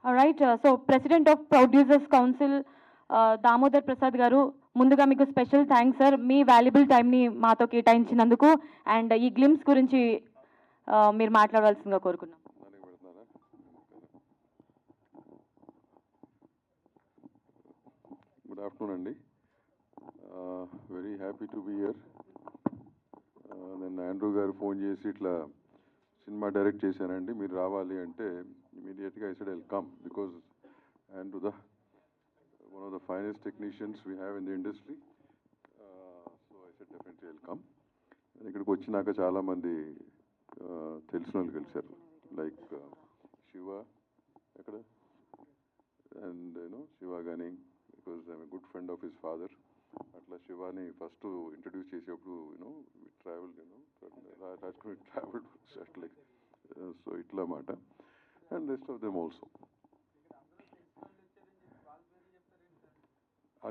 Right. So president of producers council Damodar Prasad గారు, ముందుగా మీకు స్పెషల్ థ్యాంక్స్ సార్, మీ వాల్యుబుల్ టైంని మాతో కేటాయించినందుకు. అండ్ ఈ గ్లిమ్స్ గురించి మీరు మాట్లాడవలసిందిగా కోరుకున్నాం. గుడ్ ఆఫ్టర్నూన్ అండి. Very happy to be here. నేను ఆండ్రూ గారు ఫోన్ చేసి ఇట్లా సినిమా డైరెక్ట్ చేశానండి, మీరు రావాలి అంటే ఇమీడియట్గా I said I will come because Andrew the one of the finest technicians we have in the industry. So I said definitely I'll come. ఇక్కడికి వచ్చినాక చాలామంది తెలిసిన వాళ్ళు కలిశారు, లైక్ శివ ఎక్కడ, అండ్ యూనో శివ కానీ because I'm a good friend of his father. అట్లా Shivani first introduce చేసేప్పుడు యూనో ట్రావెల్ రాజ్కోట్ ట్రావెల్ అట్లా, సో ఇట్లా మాట. And rest of them also.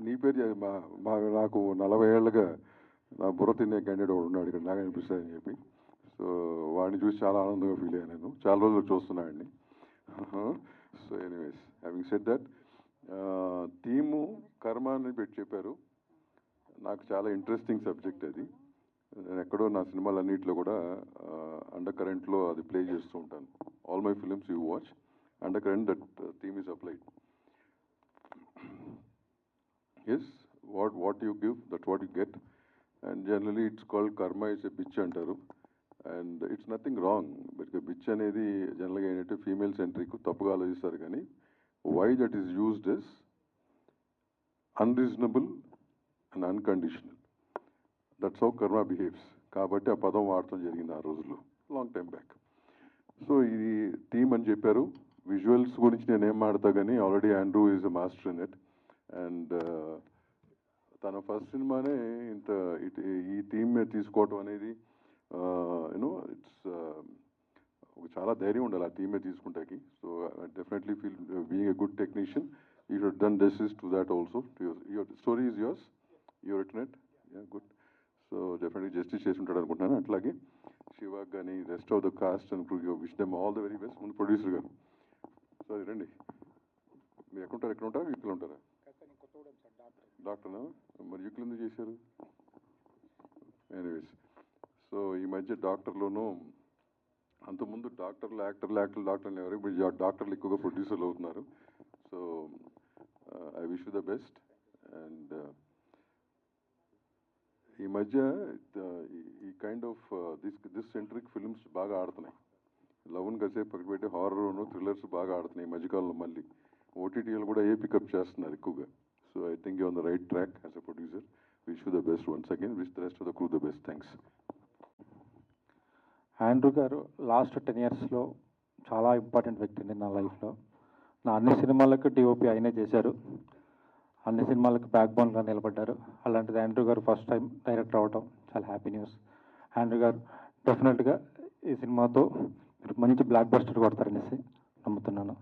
నీ పేరు నాకు 40 ఏళ్ళుగా నా బుర్ర తినే క్యాండిడేట్ ఒకడు ఉన్నాడు ఇక్కడ, నాకు అనిపిస్తుంది అని చెప్పి. సో వాడిని చూసి చాలా ఆనందంగా ఫీల్ అయ్యాను. నేను చాలా రోజులు చూస్తున్నాడిని. So anyways, having said that, theme కర్మ అని పెట్టి చెప్పారు. నాకు చాలా ఇంట్రెస్టింగ్ సబ్జెక్ట్ అది. నేను ఎక్కడో నా సినిమాలన్నింటిలో కూడా అండర్ కరెంట్లో అది ప్లే చేస్తూ ఉంటాను. All my films you watch, under current that theme is applied. Yes, what you give, that's what you get. And generally it's called karma is a bitch antaru. And it's nothing wrong. But bitch anedi generally ఏంటంటే female centric, తప్పుగా ఆలోచిస్తారు. కానీ why that is used is unreasonable and unconditional. That's how karma behaves. కాబట్టి ఆ పదం వాడటం జరిగింది ఆ రోజుల్లో, లాంగ్ టైం బ్యాక్. సో ఇది థీమ్ అని చెప్పారు. విజువల్స్ గురించి నేను ఏం మాడతా కానీ already Andrew is a master in it. And తన ఫస్ట్ సినిమానే ఇంత ఈ థీమ్ మీద తీసుకోవటం అనేది యూనో ఇట్స్ చాలా ధైర్యం ఉండాలి ఆ థీమ్ మీద తీసుకుంటాకి. So definitely feel being a good technician you should done justice to that also. Your story is yours, your written it, good. So definitely justice చేసి ఉంటాడు అనుకుంటున్నాను. అట్లాగే శివాగ్ కానీ rest of the cast and wish them all the very best. ముందు producer గారు, sorry రండి. మీరు ఎక్కడ ఉంటారా ఇక్కడ ఉంటారా? డాక్టర్నా? మరి యూక్లు ఎందుకు చేశారు? ఎనీవేస్, సో ఈ మధ్య డాక్టర్లోనూ అంతకుముందు డాక్టర్లు ఎవరు, ఇప్పుడు డాక్టర్లు ఎక్కువగా ప్రొడ్యూసర్లు అవుతున్నారు. So I wish you the best. And ఈ మధ్య ఈ kind of this centric films బాగా ఆడుతున్నాయి. లవ్ని కాసేపు పక్కన పెట్టి హారర్ను థ్రిల్లర్స్ బాగా ఆడుతున్నాయి ఈ మధ్యకాలంలో. మళ్ళీ ఓటీటీలు కూడా పికప్ చేస్తున్నారు ఎక్కువగా. So I think you're on the right track as a producer. Wish you the best once again. Wish the rest of the crew the best. Thanks. Andrew గారు లాస్ట్ 10 yearsలో చాలా ఇంపార్టెంట్ వ్యక్తి అండి నా లైఫ్లో. నా అన్ని సినిమాలకు డిఓపి ఆయనే చేశారు, అన్ని సినిమాలకు బ్యాక్ బోన్గా నిలబడ్డారు. అలాంటిది ఆండ్రూ గారు ఫస్ట్ టైం డైరెక్టర్ అవ్వటం చాలా హ్యాపీ న్యూస్. ఆండ్రూ గారు డెఫినెట్గా ఈ సినిమాతో మీరు మంచి బ్లాక్ బస్టర్ కొడతారనేసి నమ్ముతున్నాను.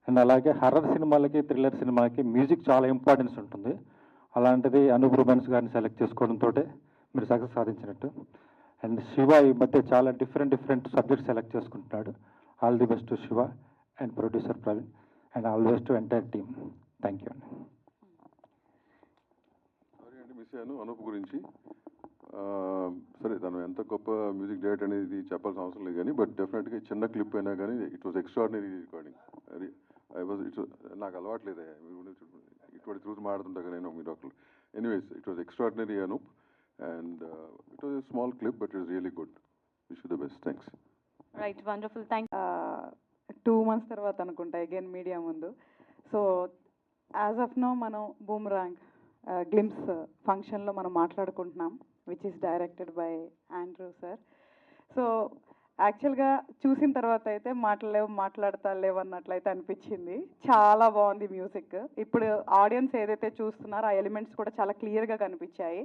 అండ్ అలాగే హర్రర్ సినిమాలకి థ్రిల్లర్ సినిమాలకి మ్యూజిక్ చాలా ఇంపార్టెన్స్ ఉంటుంది. అలాంటిది అనూప్ రూబెన్స్ గారిని సెలెక్ట్ చేసుకోవడంతో మీరు సక్సెస్ సాధించినట్టు. అండ్ శివ ఈ మధ్య చాలా డిఫరెంట్ సబ్జెక్ట్స్ సెలెక్ట్ చేసుకుంటున్నాడు. All the best to Shiva and producer Praveen and all the best to entire team. Thank you అండి. సారీ అండి, మిస్ అయ్యాను అనూప్ గురించి. సరే, తను ఎంత గొప్ప మ్యూజిక్ డైరెక్టర్ అనేది చెప్పాల్సిన అవసరం లేదు కానీ, బట్ డెఫినెట్గా చిన్న క్లిప్ అయినా కానీ ఇట్ వాజ్ ఎక్స్ట్రాడినరీ రికార్డింగ్. నాకు అలవాట్లేదే ఇటువంటి ట్రూత్ మాడుతుంటా నేను మీ doctor. Anyways, it was extraordinary Anoop. And it was a small clip but it was really good. Wish you the best. Thanks. Right, wonderful. Thank 2 months తర్వాత అనుకుంటా again media ముందు. So as of now మనం Boomerang glimpse ఫంక్షన్లో మనం మాట్లాడుకుంటున్నాం, which is directed by Andrew sir. So యాక్చువల్గా చూసిన తర్వాత అయితే మాట్లాడలేవు అన్నట్లయితే అనిపించింది. చాలా బాగుంది మ్యూజిక్. ఇప్పుడు ఆడియన్స్ ఏదైతే చూస్తున్నారో ఆ ఎలిమెంట్స్ కూడా చాలా క్లియర్గా కనిపించాయి.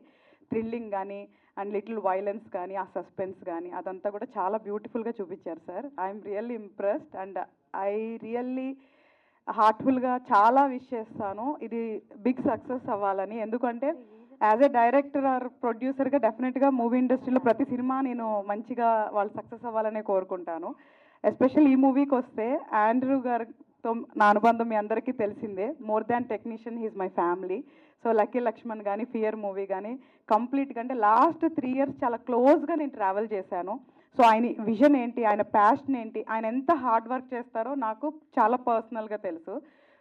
థ్రిల్లింగ్ కానీ అండ్ లిటిల్ వైలెన్స్ కానీ ఆ సస్పెన్స్ కానీ అదంతా కూడా చాలా బ్యూటిఫుల్గా చూపించారు sir. I'm really impressed and I really హార్ట్ఫుల్గా చాలా విష్ చేస్తాను ఇది బిగ్ సక్సెస్ అవ్వాలని. ఎందుకంటే యాజ్ ఎ డైరెక్టర్ ఆర్ ప్రొడ్యూసర్గా డెఫినెట్గా మూవీ ఇండస్ట్రీలో ప్రతి సినిమా నేను మంచిగా వాళ్ళు సక్సెస్ అవ్వాలనే కోరుకుంటాను. ఎస్పెషల్ ఈ మూవీకి వస్తే ఆండ్రూ గారు తో నా అనుబంధం మీ అందరికీ తెలిసిందే. More than technician he's my family. So lucky Lakshman కానీ, ఫియర్ మూవీ కానీ కంప్లీట్గా అంటే లాస్ట్ 3 years చాలా క్లోజ్గా నేను ట్రావెల్ చేశాను. సో ఆయన విజన్ ఏంటి, ఆయన ప్యాషన్ ఏంటి, ఆయన ఎంత హార్డ్ వర్క్ చేస్తారో నాకు చాలా పర్సనల్గా తెలుసు.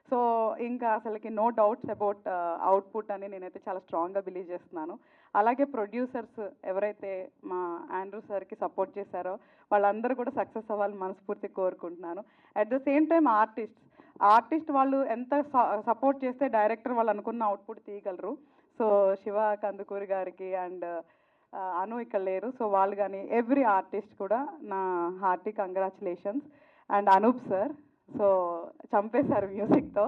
సో ఇంకా అసలుకి నో డౌట్స్ అబౌట్ అవుట్పుట్ అని నేనైతే చాలా స్ట్రాంగ్గా బిలీవ్ చేస్తున్నాను. అలాగే ప్రొడ్యూసర్స్ ఎవరైతే మా ఆండ్రూ సార్కి సపోర్ట్ చేశారో వాళ్ళందరూ కూడా సక్సెస్ అవ్వాలని మనస్ఫూర్తి కోరుకుంటున్నాను. At the same time artist వాళ్ళు ఎంత సపోర్ట్ చేస్తే డైరెక్టర్ వాళ్ళు అనుకున్న అవుట్పుట్ తీయగలరు. సో శివ కందుకూరి గారికి అండ్ అను ఇక్కడ లేరు. సో వాళ్ళు కానీ ఎవ్రీ ఆర్టిస్ట్ కూడా నా hearty congratulations. And Anoop sir so చంపేశారు మ్యూజిక్తో.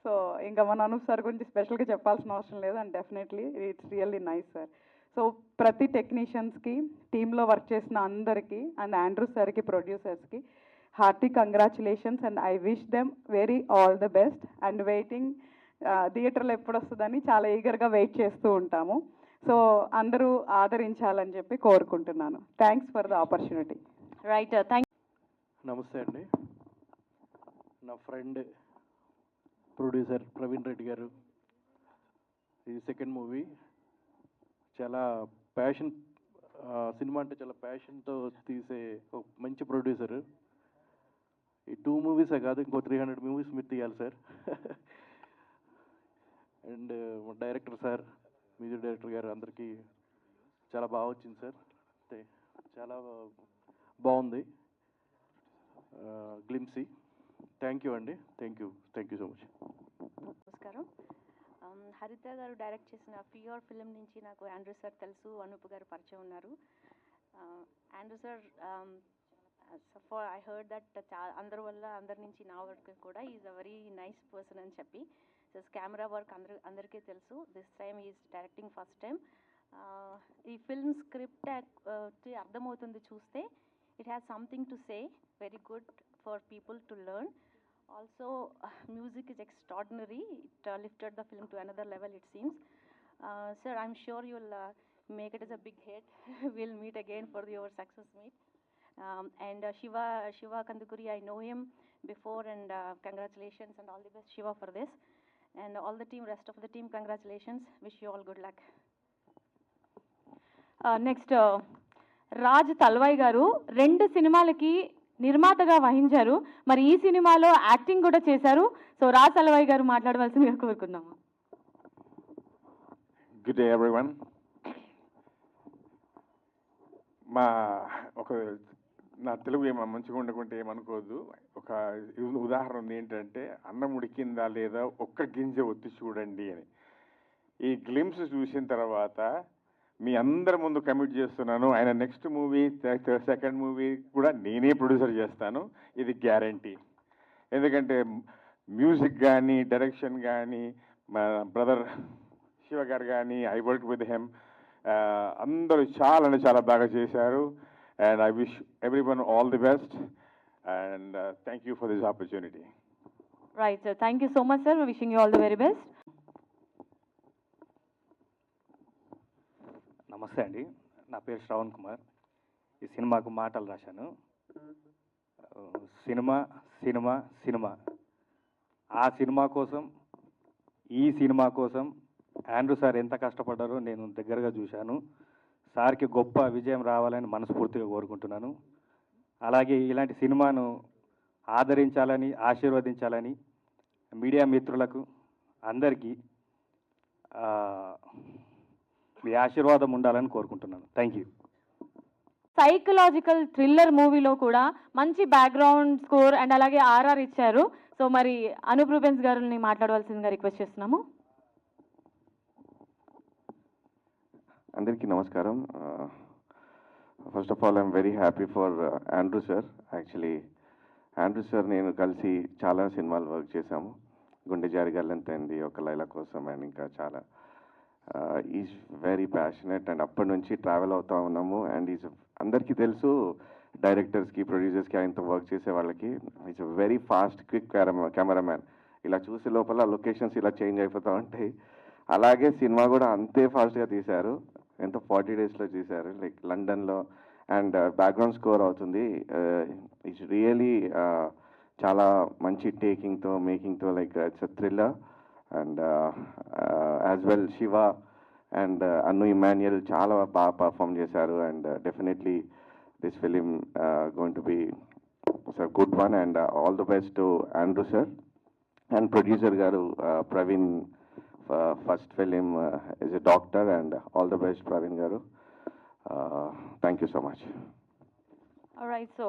సో ఇంకా మన అనూప్ సార్ గురించి స్పెషల్గా చెప్పాల్సిన అవసరం లేదు. And definitely it's really nice sir. So ప్రతి టెక్నీషియన్స్కి, టీంలో వర్క్ చేసిన అందరికీ అండ్ ఆండ్రూ సార్కి, ప్రొడ్యూసర్స్కి hearty congratulations and I wish them very all the best. And waiting థియేటర్లో ఎప్పుడు వస్తుందని చాలా ఈగర్గా వెయిట్ చేస్తూ ఉంటాము. సో అందరూ ఆదరించాలని చెప్పి కోరుకుంటున్నాను. Thanks for the opportunity. Right, thank నమస్తే అండి. నా ఫ్రెండ్ ప్రొడ్యూసర్ ప్రవీణ్ రెడ్డి గారు, ఇది సెకండ్ మూవీ. చాలా ప్యాషన్, సినిమా అంటే చాలా ప్యాషన్తో తీసే ఒక మంచి ప్రొడ్యూసర్. ఈ 2 movies కాదు, ఇంకో 300 movies మీరు తీయాలి sir. And director sir, music director గారు అందరికీ చాలా బాగా వచ్చింది సార్. అంటే చాలా బాగుంది గ్లిమ్సీ. థ్యాంక్ యూ అండి. Thank you so much. నమస్కారం. హరిత గారు డైరెక్ట్ చేసిన ఫియర్ ఫిలిం నుంచి నాకు ఆండ్రూ సార్ తెలుసు, అనూప్ గారు పరిచయం ఉన్నారు. Andrew sir for I heard that అందరి వల్ల అందరి నుంచి నా వర్క్ కూడా is a very nice person అని చెప్పి. సో కెమెరా వర్క్ అందరికీ తెలుసు. This time is directing first time. ఈ ఫిల్మ్ స్క్రిప్ట్ అర్థమవుతుంది చూస్తే. It has something to say, very good for people to learn. Also, music is extraordinary. It lifted the film to another level, it seems. Sir, I'm sure you'll make it as a big hit. We'll meet again for your success meet. And Shiva Kandukuri, I know him before, and congratulations and all the best, Shiva, for this. And all the team, rest of the team, congratulations. Wish you all good luck. Next Raj Talwai గారు 2 సినిమాలకి నిర్మాతగా వహించారు. మరి ఈ సినిమాలో acting కూడా చేశారు. So Raj Talwai గారు మాట్లాడవలసిందిగా కోరుకుందాము. Good day everyone. నా తెలుగు మంచిగా ఉండకుంటే ఏమనుకోవద్దు. ఒక ఉదాహరణ ఉంది ఏంటంటే, అన్నం ఉడికిందా లేదా ఒక్క గింజ ఒత్తి చూడండి అని. ఈ గ్లిమ్స్ చూసిన తర్వాత మీ అందరి ముందు కమిట్ చేస్తున్నాను, ఆయన నెక్స్ట్ మూవీ, సెకండ్ మూవీ కూడా నేనే ప్రొడ్యూసర్ చేస్తాను. ఇది గ్యారంటీ. ఎందుకంటే మ్యూజిక్ కానీ, డైరెక్షన్ కానీ, మా బ్రదర్ శివ గారు కానీ, ఐ వర్క్ విత్ హెమ్, అందరూ చాలా బాగా చేశారు. And I wish everyone all the best and thank you for this opportunity. Right sir, thank you so much sir. Wishing you all the very best. నమస్తే అండి, నా పేరు శ్రవణ్ కుమార్. ఈ సినిమాకు మాటలు రాశాను. సినిమా సినిమా సినిమా ఆ సినిమా కోసం, ఈ సినిమా కోసం ఆండ్రూ సార్ ఎంత కష్టపడ్డారో నేను దగ్గరగా చూశాను. సార్కి గొప్ప విజయం రావాలని మనస్ఫూర్తిగా కోరుకుంటున్నాను. అలాగే ఇలాంటి సినిమాను ఆదరించాలని, ఆశీర్వదించాలని మీడియా మిత్రులకు అందరికీ మీ ఆశీర్వాదం ఉండాలని కోరుకుంటున్నాను. Thank you. సైకలాజికల్ థ్రిల్లర్ మూవీలో కూడా మంచి బ్యాక్గ్రౌండ్ స్కోర్ అండ్ అలాగే ఆర్ఆర్ ఇచ్చారు. సో మరి అనూప్ రూబెన్స్ గారిని మాట్లాడవలసిందిగా రిక్వెస్ట్ చేస్తున్నాము. అందరికీ నమస్కారం. First of all I'm very happy for Andrew sir. Actually Andrew sir నేను కలిసి చాలా సినిమాలు వర్క్ చేశాము. గుండె జారి గల్లంతైంది, ఒక లైలా కోసం, అండ్ ఇంకా చాలా. ఈజ్ వెరీ ప్యాషనెట్ అండ్ అప్పటి నుంచి ట్రావెల్ అవుతూ ఉన్నాము. అండ్ ఈజ్ అందరికీ తెలుసు, డైరెక్టర్స్కి, ప్రొడ్యూసర్స్కి, ఆయనతో వర్క్ చేసే వాళ్ళకి is very fast, quick cameraman. ఇలా చూసే లోపల లొకేషన్స్ ఇలా చేంజ్ అయిపోతూ ఉంటాయి. అలాగే సినిమా కూడా అంతే ఫాస్ట్గా తీశారు. ఎంతో 40 daysలో తీశారు, లైక్ లండన్లో. అండ్ బ్యాక్గ్రౌండ్ స్కోర్ అవుతుంది. ఇట్స్ రియలీ చాలా మంచి టేకింగ్తో మేకింగ్తో like it's a thriller and as well Shiva and Anu Emmanuel చాలా బాగా పర్ఫామ్ చేశారు and definitely this film going to be good one and all the best to Andrew sir and producer గారు Praveen first film is a doctor and all the best Praveen గారు thank you so much. Right, so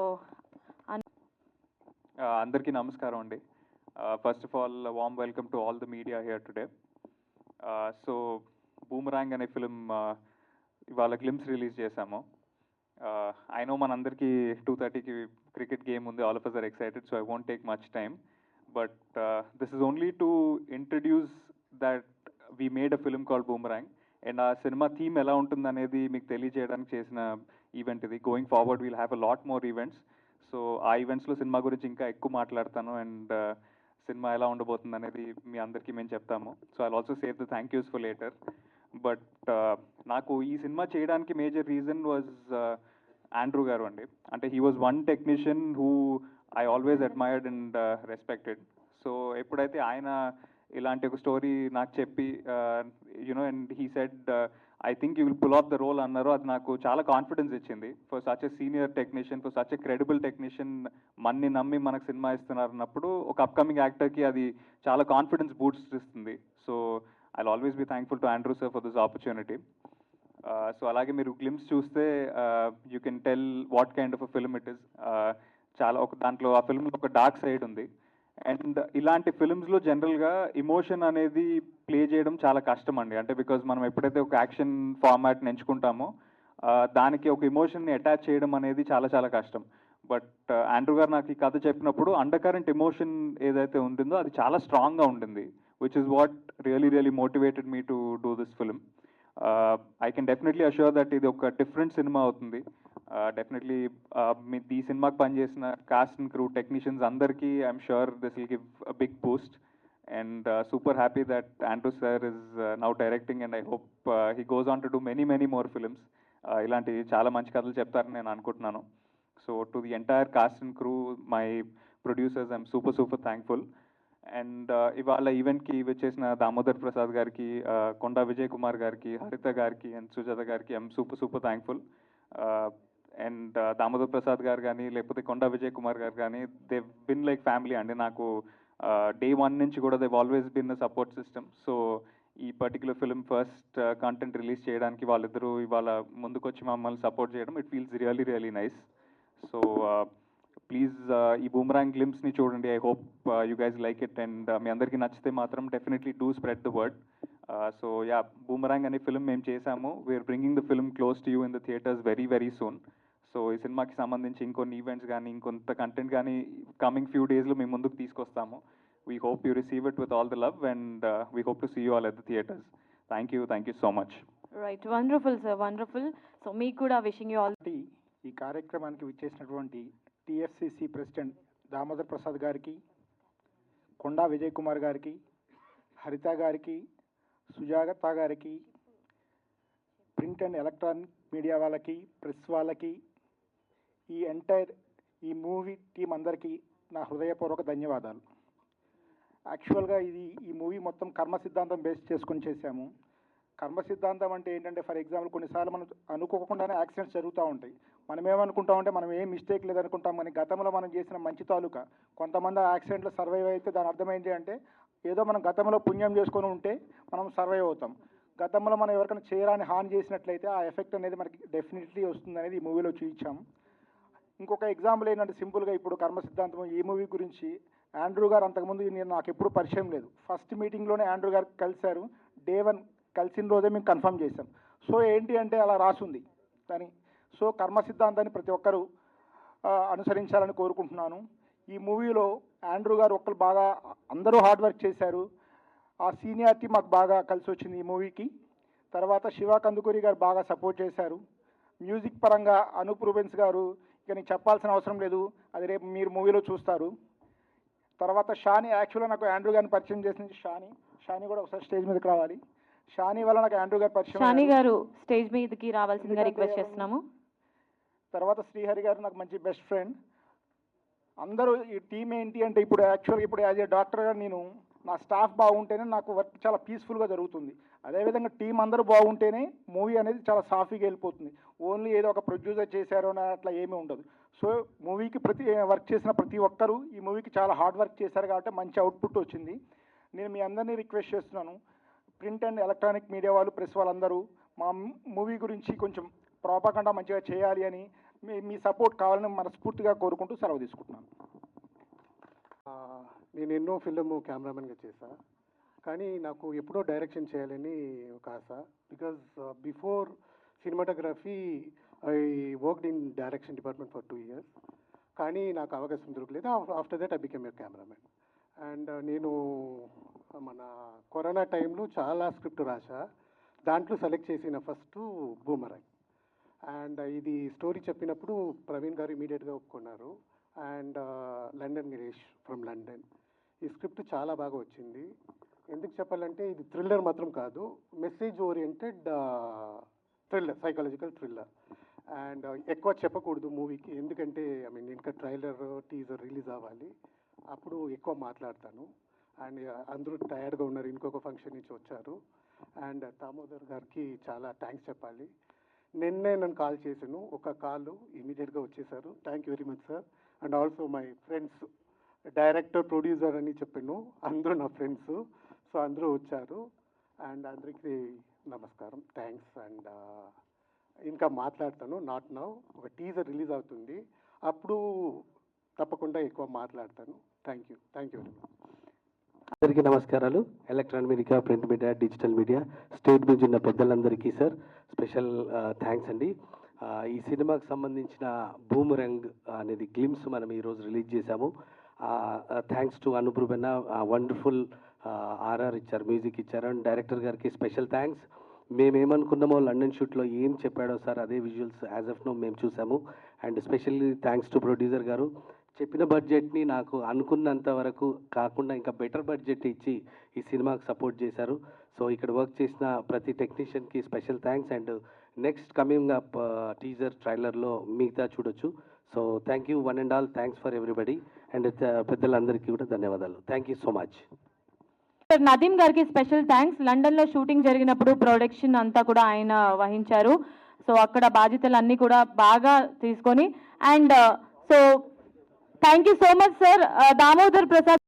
అందరికీ నమస్కారం అండి. First of all warm welcome to all the media here today. So boomerang అనే film ఇవాళ glimpse release చేశాము. I know మనందరికీ 2:30కి cricket game ఉంది, all of us are excited, so I won't take much time. But this is only to introduce that we made a film called Boomerang. And ఆ cinema theme ఎలా ఉంటుంది అనేది మీకు తెలియజేయడానికి చేసిన event ఇది. Going forward we'll have a lot more events. So ఆ ఈవెంట్స్లో సినిమా గురించి ఇంకా ఎక్కువ మాట్లాడతాను అండ్ సినిమా ఎలా ఉండబోతుంది అనేది మీ అందరికీ మేము చెప్తాము. So I also save the thank use for later. But నాకు ఈ సినిమా చేయడానికి మేజర్ రీజన్ వాజ్ ఆండ్రూ గారు అండి. అంటే he was one technician who I always admired and respected. So ఎప్పుడైతే ఆయన ఇలాంటి ఒక స్టోరీ నాకు చెప్పి you know and he said I think you will pull off the role అన్నారు, అది నాకు చాలా కాన్ఫిడెన్స్ ఇచ్చింది. For such a senior technician, for such a credible technician మన్ని నమ్మి మనకు సినిమా ఇస్తున్నారు అన్నప్పుడు ఒక అప్కమింగ్ యాక్టర్కి అది చాలా కాన్ఫిడెన్స్ బూస్ట్ ఇస్తుంది. So I always be thankful to Andrew sir for this opportunity. So అలాగే మీరు గ్లిమ్స్ చూస్తే you can tell what kind of a film it is. చాలా ఒక దాంట్లో ఆ ఫిల్మ్లో ఒక డార్క్ సైడ్ ఉంది. అండ్ ఇలాంటి ఫిల్మ్స్లో జనరల్గా ఇమోషన్ అనేది ప్లే చేయడం చాలా కష్టం అండి. అంటే బికాజ్ మనం ఎప్పుడైతే ఒక యాక్షన్ ఫార్మాట్ని ఎంచుకుంటామో దానికి ఒక ఇమోషన్ని అటాచ్ చేయడం అనేది చాలా చాలా కష్టం. బట్ ఆండ్రూ గారు నాకు ఈ కథ చెప్పినప్పుడు అండర్ కరెంట్ ఇమోషన్ ఏదైతే ఉంటుందో అది చాలా స్ట్రాంగ్గా ఉంటుంది, which is what really motivated me to do this film. I can definitely assure that ఇది ఒక డిఫరెంట్ సినిమా అవుతుంది. డెఫినెట్లీ మీ ఈ సినిమాకి పనిచేసిన కాస్ట్ అండ్ క్రూ టెక్నీషియన్స్ అందరికీ I'm sure this will give a big boost. And super happy that Andrew sir is now directing and I hope he goes on to do many more films. ఇలాంటి చాలా మంచి కథలు చెప్తారని నేను అనుకుంటున్నాను. So to the entire cost and crew, my producers, I'm super thankful. And ఇవాళ ఈవెంట్కి వచ్చేసిన దామోదర్ ప్రసాద్ గారికి, కొండా విజయ్ కుమార్ గారికి, హరిత గారికి అండ్ సుజాత గారికి I'm super thankful. And Damodar Prasad గారు కానీ లేకపోతే కొండా విజయ్ కుమార్ గారు కానీ దే బిన్ లైక్ ఫ్యామిలీ అండి నాకు. డే 1 నుంచి కూడా they always been a support system. So ఈ particular film first content release చేయడానికి వాళ్ళిద్దరూ ఇవాళ ముందుకొచ్చి మమ్మల్ని సపోర్ట్ చేయడం, it feels really nice. So please ఈ బూమరాంగ్ గ్లిమ్స్ని చూడండి. I hope you guys like it. And మీ అందరికీ నచ్చితే మాత్రం definitely do spread the word. So ya, Boomerang అనే ఫిల్మ్ మేము చేసాము. We're bringing the film close to you in the theatres very soon. So ఈ సినిమాకి సంబంధించి ఇంకొన్ని ఈవెంట్స్ కానీ ఇంకొంత కంటెంట్ కానీ కమింగ్ ఫ్యూ డేస్లో మేము ముందుకు తీసుకొస్తాము. We hope you receive it with all the love and we hope to see you all at the theatres. Thank you so much. Right, wonderful sir, wonderful. So మీకు కూడా wishing you all. ఈ కార్యక్రమానికి విచ్చేసినటువంటి TFCC president Damodar Prasad గారికి, కొండా విజయ్ కుమార్ గారికి, హరిత గారికి, సుజాత గారికి, ప్రింట్ అండ్ ఎలక్ట్రానిక్ మీడియా వాళ్ళకి, ప్రెస్ వాళ్ళకి, ఈ మూవీ టీం అందరికీ నా హృదయపూర్వక ధన్యవాదాలు. యాక్చువల్గా ఈ మూవీ మొత్తం కర్మ సిద్ధాంతం బేస్ చేసుకొని చేశాము. కర్మ సిద్ధాంతం అంటే ఏంటంటే, ఫర్ ఎగ్జాంపుల్ కొన్నిసార్లు మనం అనుకోకుండానే యాక్సిడెంట్స్ జరుగుతూ ఉంటాయి. మనం ఏమనుకుంటామంటే మనం ఏం మిస్టేక్ లేదనుకుంటాం, కానీ గతంలో మనం చేసిన మంచి తాలూకా కొంతమంది ఆ యాక్సిడెంట్లో సర్వైవ్ అయితే దాని అర్థం ఏంటి అంటే ఏదో మనం గతంలో పుణ్యం చేసుకొని ఉంటే మనం సర్వైవ్ అవుతాం. గతంలో మనం ఎవరికైనా చేయరాని హాని చేసినట్లయితే ఆ ఎఫెక్ట్ అనేది మనకి డెఫినెట్లీ వస్తుంది అనేది ఈ మూవీలో చూపించాం. ఇంకొక ఎగ్జాంపుల్ ఏంటంటే, సింపుల్గా ఇప్పుడు కర్మ సిద్ధాంతం ఈ మూవీ గురించి ఆండ్రూ గారు అంతకుముందు నాకు ఎప్పుడు పరిచయం లేదు. ఫస్ట్ మీటింగ్లోనే ఆండ్రూ గారు కలిశారు. Day 1 కలిసిన రోజే మేము కన్ఫర్మ్ చేశాం. సో ఏంటి అంటే అలా రాసుంది దాని. సో కర్మ సిద్ధాంతాన్ని ప్రతి ఒక్కరూ అనుసరించాలని కోరుకుంటున్నాను. ఈ మూవీలో ఆండ్రూ గారు ఒక్కరు బాగా అందరూ హార్డ్ వర్క్ చేశారు. ఆ సీనియారిటీ మాకు బాగా కలిసి వచ్చింది ఈ మూవీకి. తర్వాత శివ కందుకూరి గారు బాగా సపోర్ట్ చేశారు. మ్యూజిక్ పరంగా అనూప్ రూబెన్స్ గారు ఇక నేను చెప్పాల్సిన అవసరం లేదు, అది రేపు మీరు మూవీలో చూస్తారు. తర్వాత షాని, యాక్చువల్గా నాకు ఆండ్రూ గారిని పరిచయం చేసింది షాని కూడా ఒకసారి స్టేజ్ మీదకి రావాలి. షాని వల్ల నాకు ఆండ్రూ గారు పరిచయం. షాని గారు స్టేజ్ మీదకి రావాల్సిందిగా రిక్వెస్ట్ చేస్తున్నాము. తర్వాత శ్రీహరి గారు నాకు మంచి బెస్ట్ ఫ్రెండ్. అందరూ ఈ టీం ఏంటి అంటే ఇప్పుడు యాక్చువల్గా ఇప్పుడు యాజ్ ఏ డాక్టర్గా నేను నా స్టాఫ్ బాగుంటేనే నాకు వర్క్ చాలా పీస్ఫుల్గా జరుగుతుంది. అదేవిధంగా టీం అందరూ బాగుంటేనే మూవీ అనేది చాలా సాఫీగా వెళ్ళిపోతుంది. ఓన్లీ ఏదో ఒక ప్రొడ్యూసర్ చేశారో అని అట్లా ఏమీ ఉండదు. సో మూవీకి వర్క్ చేసిన ప్రతి ఒక్కరూ ఈ మూవీకి చాలా హార్డ్ వర్క్ చేశారు కాబట్టి మంచి అవుట్పుట్ వచ్చింది. నేను మీ అందరినీ రిక్వెస్ట్ చేస్తున్నాను, ప్రింట్ అండ్ ఎలక్ట్రానిక్ మీడియా వాళ్ళు, ప్రెస్ వాళ్ళందరూ మా మూవీ గురించి కొంచెం ప్రాపగండా మంచిగా చేయాలి అని మీ సపోర్ట్ కావాలని మనస్ఫూర్తిగా కోరుకుంటూ సెలవు తీసుకుంటున్నాను. నేను ఎన్నో ఫిల్మ్ కెమెరామెన్గా చేశా, కానీ నాకు ఎప్పుడో డైరెక్షన్ చేయాలని ఒక ఆశ. Because before cinematography I worked in direction department for 2 years, కానీ నాకు అవకాశం దొరకలేదు. After that I became a cameraman. And నేను మన కరోనా టైంలో చాలా స్క్రిప్ట్ రాశా. దాంట్లో సెలెక్ట్ చేసిన ఫస్ట్ బూమరాంగ్. అండ్ ఇది స్టోరీ చెప్పినప్పుడు ప్రవీణ్ గారు ఇమీడియట్గా ఒప్పుకున్నారు. And London Girish from London. ఈ స్క్రిప్ట్ చాలా బాగా వచ్చింది. ఎందుకు చెప్పాలంటే ఇది థ్రిల్లర్ మాత్రం కాదు, message oriented thriller, psychological thriller. And ఎక్కువ చెప్పకూడదు మూవీకి, ఎందుకంటే ఇంకా ట్రైలర్ టీజర్ రిలీజ్ అవ్వాలి, అప్పుడు ఎక్కువ మాట్లాడతాను. అండ్ అందరూ టయర్డ్గా ఉన్నారు, ఇంకొక ఫంక్షన్ నుంచి వచ్చారు. అండ్ దామోదర్ గారికి చాలా థ్యాంక్స్ చెప్పాలి. నిన్నే నన్ను కాల్ చేశాను, ఒక కాల్ ఇమీడియట్గా వచ్చేసారు. Thank you very much sir. And also my friends, director, producer అని చెప్పాను, అందరూ నా ఫ్రెండ్స్. సో అందరూ వచ్చారు. అండ్ అందరికీ నమస్కారం, థ్యాంక్స్. అండ్ ఇంకా మాట్లాడతాను, నాట్ నౌ. ఒక టీజర్ రిలీజ్ అవుతుంది, అప్పుడు తప్పకుండా ఎక్కువ మాట్లాడతాను. Thank you very much. అందరికీ నమస్కారాలు. Electronic media, print media, digital media, state నుంచి ఉన్న పెద్దలందరికీ సార్ స్పెషల్ థ్యాంక్స్ అండి. ఈ సినిమాకి సంబంధించిన బూమరంగ్ అనేది గ్లిమ్స్ మనం ఈరోజు రిలీజ్ చేశాము. థ్యాంక్స్ టు అనుప్రూబెన్న, వండర్ఫుల్ ఆర్ఆర్ ఇచ్చారు, మ్యూజిక్ ఇచ్చారు. అండ్ డైరెక్టర్ గారికి స్పెషల్ థ్యాంక్స్. మేమేమనుకున్నామో లండన్ షూట్లో ఏం చెప్పాడో సార్ అదే విజువల్స్ యాజ్ ఆఫ్ నో మేము చూసాము. And specially thanks to producer గారు. చెప్పిన బడ్జెట్ని నాకు అనుకున్నంత వరకు కాకుండా ఇంకా బెటర్ బడ్జెట్ ఇచ్చి ఈ సినిమాకి సపోర్ట్ చేశారు. సో ఇక్కడ వర్క్ చేసిన ప్రతి టెక్నీషియన్కి special thanks. And next coming up teaser ట్రైలర్లో మిగతా చూడొచ్చు. So thank you one and all, thanks for everybody. And పెద్దలందరికీ కూడా ధన్యవాదాలు. Thank you so much. Sir Nadeem గారికి స్పెషల్ థ్యాంక్స్. లండన్లో షూటింగ్ జరిగినప్పుడు ప్రొడక్షన్ అంతా కూడా ఆయన వహించారు. సో అక్కడ బాధ్యతలన్నీ కూడా బాగా తీసుకొని and so thank you so much sir. Damodar Prasad